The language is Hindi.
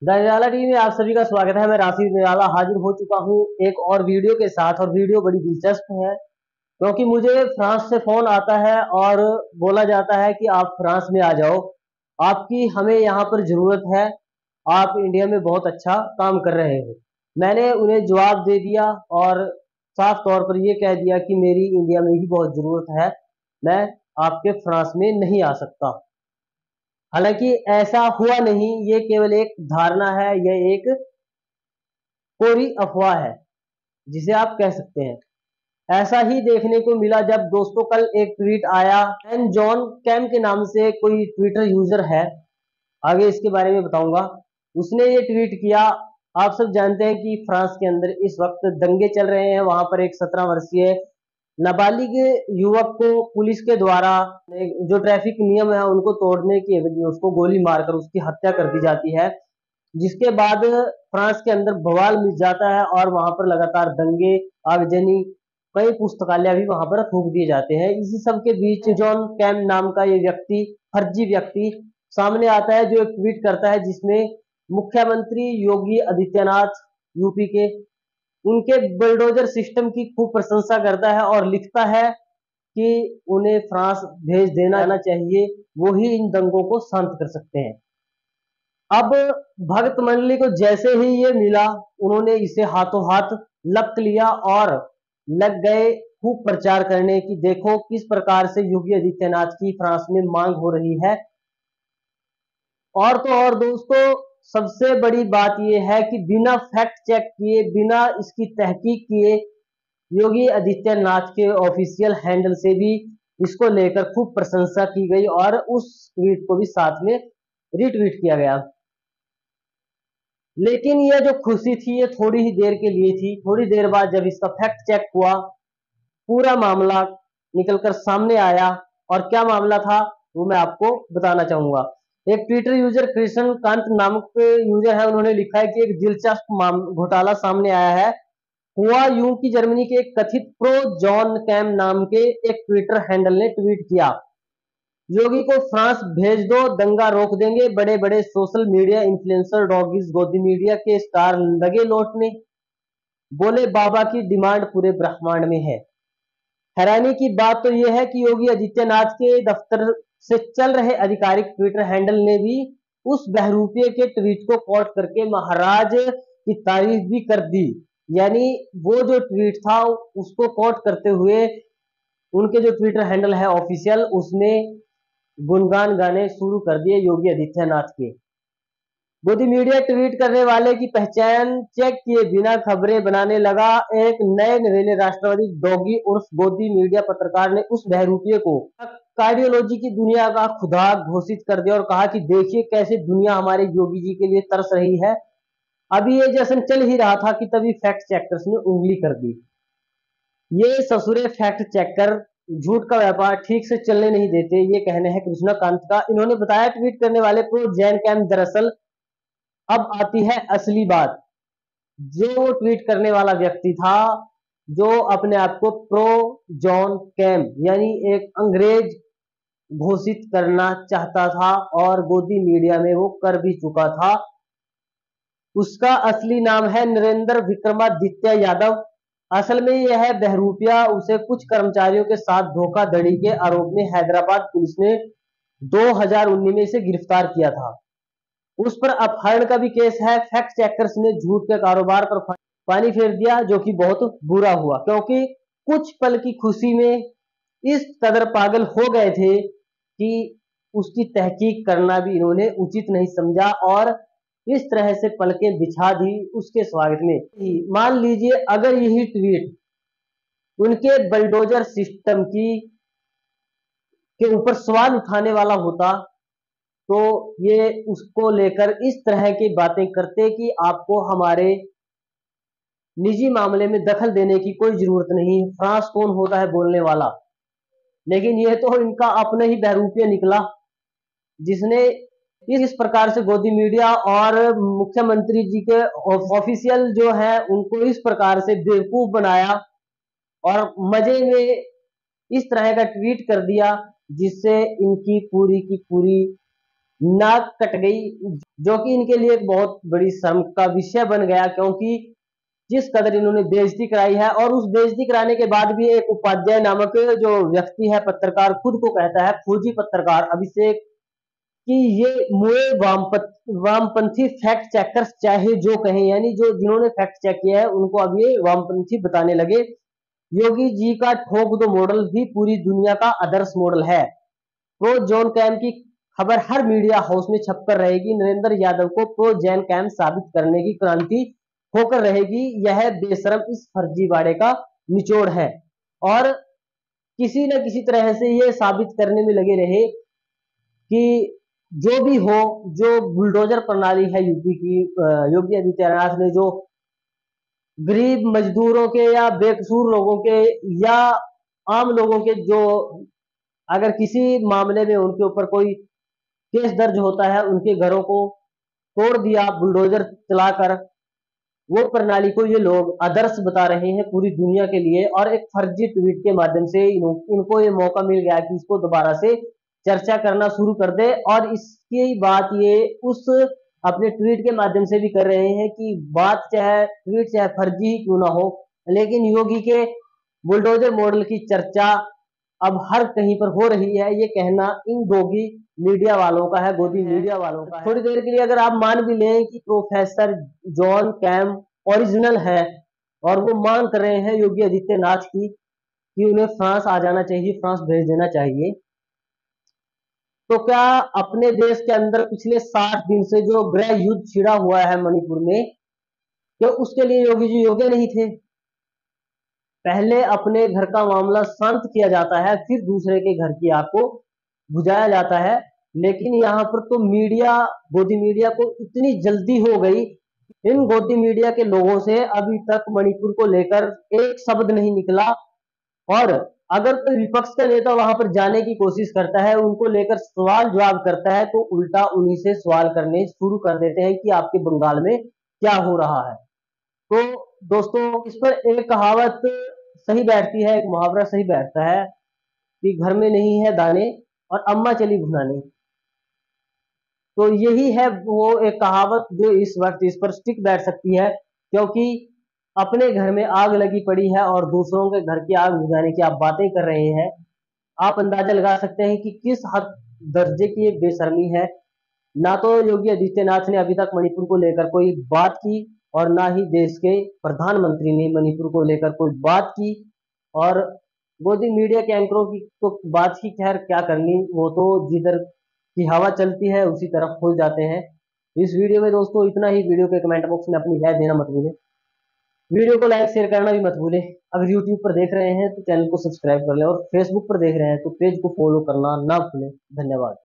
द निराला टीवी में आप सभी का स्वागत है। मैं राशिद निराला हाजिर हो चुका हूँ एक और वीडियो के साथ। और वीडियो बड़ी दिलचस्प है क्योंकि मुझे फ्रांस से फोन आता है और बोला जाता है कि आप फ्रांस में आ जाओ, आपकी हमें यहाँ पर ज़रूरत है, आप इंडिया में बहुत अच्छा काम कर रहे हो। मैंने उन्हें जवाब दे दिया और साफ तौर पर यह कह दिया कि मेरी इंडिया में ही बहुत ज़रूरत है, मैं आपके फ्रांस में नहीं आ सकता। हालांकि ऐसा हुआ नहीं, ये केवल एक धारणा है, यह एक कोरी अफवाह है जिसे आप कह सकते हैं। ऐसा ही देखने को मिला जब दोस्तों कल एक ट्वीट आया। एन जॉन कैम के नाम से कोई ट्विटर यूजर है, आगे इसके बारे में बताऊंगा। उसने ये ट्वीट किया। आप सब जानते हैं कि फ्रांस के अंदर इस वक्त दंगे चल रहे हैं। वहां पर एक 17 वर्षीय नाबालिग युवक को पुलिस के द्वारा जो ट्रैफिक नियम है उनको तोड़ने की एवज में उसको गोली मारकर उसकी हत्या कर दी जाती है, जिसके बाद फ्रांस के अंदर बवाल मच जाता है और वहां पर लगातार दंगे, आगजनी, कई पुस्तकालय भी वहां पर फूंक दिए जाते हैं। इसी सब के बीच जॉन कैम नाम का ये व्यक्ति, फर्जी व्यक्ति सामने आता है, जो एक ट्वीट करता है जिसमें मुख्यमंत्री योगी आदित्यनाथ यूपी के, उनके बुलडोजर सिस्टम की खूब प्रशंसा करता है और लिखता है कि उन्हें फ्रांस भेज देना चाहिए, वो ही इन दंगों को शांत कर सकते हैं। अब भक्त मंडली को जैसे ही ये मिला, उन्होंने इसे हाथों हाथ लपट लिया और लग गए खूब प्रचार करने की देखो किस प्रकार से योगी आदित्यनाथ की फ्रांस में मांग हो रही है। और तो और दोस्तों, सबसे बड़ी बात यह है कि बिना फैक्ट चेक किए, बिना इसकी तहकीक किए, योगी आदित्यनाथ के ऑफिशियल हैंडल से भी इसको लेकर खूब प्रशंसा की गई और उस ट्वीट को भी साथ में रीट्वीट किया गया। लेकिन यह जो खुशी थी ये थोड़ी ही देर के लिए थी। थोड़ी देर बाद जब इसका फैक्ट चेक हुआ, पूरा मामला निकलकर सामने आया। और क्या मामला था वो मैं आपको बताना चाहूंगा। एक ट्विटर यूजर कृष्ण कांत नामक यूजर है, उन्होंने लिखा है कि एक दिलचस्प घोटाला सामने आया है। हुआ यूं कि जर्मनी के एक कथित प्रो जॉन कैम नाम के एक ट्विटर हैंडल ने ट्वीट किया, योगी को फ्रांस भेज दो, दंगा रोक देंगे। बड़े बड़े सोशल मीडिया इन्फ्लुएंसर, डॉगीज, गोदी मीडिया के स्टार लगे लौटने, बोले बाबा की डिमांड पूरे ब्रह्मांड में है। हैरानी की बात तो यह है कि योगी आदित्यनाथ के दफ्तर से चल रहे आधिकारिक ट्विटर हैंडल ने भी उस बहरूपिये के ट्वीट को कोट करके महाराज की तारीफ भी कर दी। यानी वो जो ट्वीट था उसको कोट करते हुए उनके जो ट्विटर हैंडल है ऑफिशियल, उसने गुणगान गाने शुरू कर दिए योगी आदित्यनाथ के। गोदी मीडिया ट्वीट करने वाले की पहचान चेक किए बिना खबरें बनाने लगा। एक नए नवेले राष्ट्रवादी डॉगी उर्फ गोदी मीडिया पत्रकार ने उस बहरूपिये को कार्डियोलॉजी की दुनिया का खुदा घोषित कर दिया और कहा कि देखिए कैसे दुनिया हमारे योगी जी के लिए तरस रही है। अभी ये जश्न चल ही रहा था कि तभी फैक्ट चेकर्स ने उंगली कर दी। ये ससुरे फैक्ट चेकर झूठ का व्यापार ठीक से चलने नहीं देते, ये कहना है कृष्णाकांत का। इन्होंने बताया ट्वीट करने वाले प्रो जैन कैम, दरअसल अब आती है असली बात। जो ट्वीट करने वाला व्यक्ति था, जो अपने आप को प्रो जॉन कैम यानी एक अंग्रेज घोषित करना चाहता था और गोदी मीडिया में वो कर भी चुका था, उसका असली नाम है नरेंद्र विक्रमादित्य यादव। असल में यह है बहरूपिया। उसे कुछ कर्मचारियों के साथ धोखाधड़ी के आरोप में हैदराबाद पुलिस ने 2019 में इसे गिरफ्तार किया था। उस पर अपहरण का भी केस है। फैक्ट चेकर्स ने झूठ के कारोबार पर पानी फेर दिया, जो कि बहुत बुरा हुआ क्योंकि कुछ पल की खुशी में इस कदर पागल हो गए थे कि उसकी तहकीक करना भी इन्होंने उचित नहीं समझा और इस तरह से पलकें बिछा दी उसके स्वागत में। मान लीजिए अगर यही ट्वीट उनके बलडोजर सिस्टम की के ऊपर सवाल उठाने वाला होता तो ये उसको लेकर इस तरह की बातें करते कि आपको हमारे निजी मामले में दखल देने की कोई जरूरत नहीं, फ्रांस कौन होता है बोलने वाला। लेकिन यह तो इनका अपना ही बहरूपिया निकला जिसने इस प्रकार से गोदी मीडिया और मुख्यमंत्री जी के ऑफिशियल जो है उनको इस प्रकार से बेवकूफ बनाया और मजे में इस तरह का ट्वीट कर दिया जिससे इनकी पूरी की पूरी नाक कट गई, जो कि इनके लिए एक बहुत बड़ी शर्म का विषय बन गया, क्योंकि जिस कदर इन्होंने बेइज्जती कराई है। और उस बेइज्जती कराने के बाद भी एक उपाध्याय नामक जो व्यक्ति है, पत्रकार, खुद को कहता है खोजी पत्रकार अभिषेक, कि ये मुए वामपंथी फैक्ट चेकर्स चाहे जो कहें, यानी जो जिन्होंने फैक्ट चेक किया है उनको अब ये वामपंथी बताने लगे। योगी जी का ठोक दो मॉडल भी पूरी दुनिया का आदर्श मॉडल है। प्रो जॉन कैम की खबर हर मीडिया हाउस में छपकर रहेगी। नरेंद्र यादव को प्रो जैन कैम साबित करने की क्रांति होकर रहेगी। यह बेशरम इस फर्जीवाड़े का निचोड़ है और किसी न किसी तरह से ये साबित करने में लगे रहे कि जो भी हो, जो बुलडोजर प्रणाली है यूपी की, योगी आदित्यनाथ ने जो गरीब मजदूरों के या बेकसूर लोगों के या आम लोगों के, जो अगर किसी मामले में उनके ऊपर कोई केस दर्ज होता है, उनके घरों को तोड़ दिया बुलडोजर चलाकर, वो प्रणाली को ये लोग आदर्श बता रहे हैं पूरी दुनिया के लिए। और एक फर्जी ट्वीट के माध्यम से इनको ये मौका मिल गया कि इसको दोबारा से चर्चा करना शुरू कर दे। और इसकी बात ये उस अपने ट्वीट के माध्यम से भी कर रहे हैं कि बात चाहे ट्वीट चाहे फर्जी ही क्यों ना हो, लेकिन योगी के बुलडोजर मॉडल की चर्चा अब हर कहीं पर हो रही है। ये कहना इन गोदी मीडिया वालों का है, गोदी मीडिया वालों का है। थोड़ी देर के लिए अगर आप मान भी लें कि प्रोफेसर जॉन कैम ओरिजिनल है और वो मांग कर रहे हैं योगी आदित्यनाथ की कि उन्हें फ्रांस आ जाना चाहिए, फ्रांस भेज देना चाहिए, तो क्या अपने देश के अंदर पिछले 60 दिन से जो गृह युद्ध छिड़ा हुआ है मणिपुर में, तो उसके लिए योगी जी योग्य नहीं थे? पहले अपने घर का मामला शांत किया जाता है, फिर दूसरे के घर की आग को बुझाया जाता है। लेकिन यहाँ पर तो मीडिया, गोदी मीडिया को इतनी जल्दी हो गई, इन गोदी मीडिया के लोगों से अभी तक मणिपुर को लेकर एक शब्द नहीं निकला। और अगर कोई विपक्ष का नेता वहां पर जाने की कोशिश करता है, उनको लेकर सवाल जवाब करता है, तो उल्टा उन्हीं से सवाल करने शुरू कर देते हैं कि आपके बंगाल में क्या हो रहा है। तो दोस्तों, इस पर एक कहावत सही बैठती है, एक मुहावरा सही बैठता है कि घर में नहीं है दाने और अम्मा चली भुनाने। तो यही है वो एक कहावत जो इस वक्त इस पर स्टिक बैठ सकती है, क्योंकि अपने घर में आग लगी पड़ी है और दूसरों के घर की आग बुझाने की आप बातें कर रहे हैं। आप अंदाजा लगा सकते हैं कि किस हद दर्जे की ये बेशर्मी है। ना तो योगी आदित्यनाथ ने अभी तक मणिपुर को लेकर कोई बात की, और ना ही देश के प्रधानमंत्री ने मणिपुर को लेकर कोई बात की। और गोदी मीडिया के एंकरों की तो बात ही खैर क्या करनी, वो तो जिधर की हवा चलती है उसी तरफ खुल जाते हैं। इस वीडियो में दोस्तों इतना ही। वीडियो के कमेंट बॉक्स में अपनी राय देना मत भूलें, वीडियो को लाइक शेयर करना भी मत भूलें। अगर यूट्यूब पर देख रहे हैं तो चैनल को सब्सक्राइब कर लें, और फेसबुक पर देख रहे हैं तो पेज को फॉलो करना ना भूलें। धन्यवाद।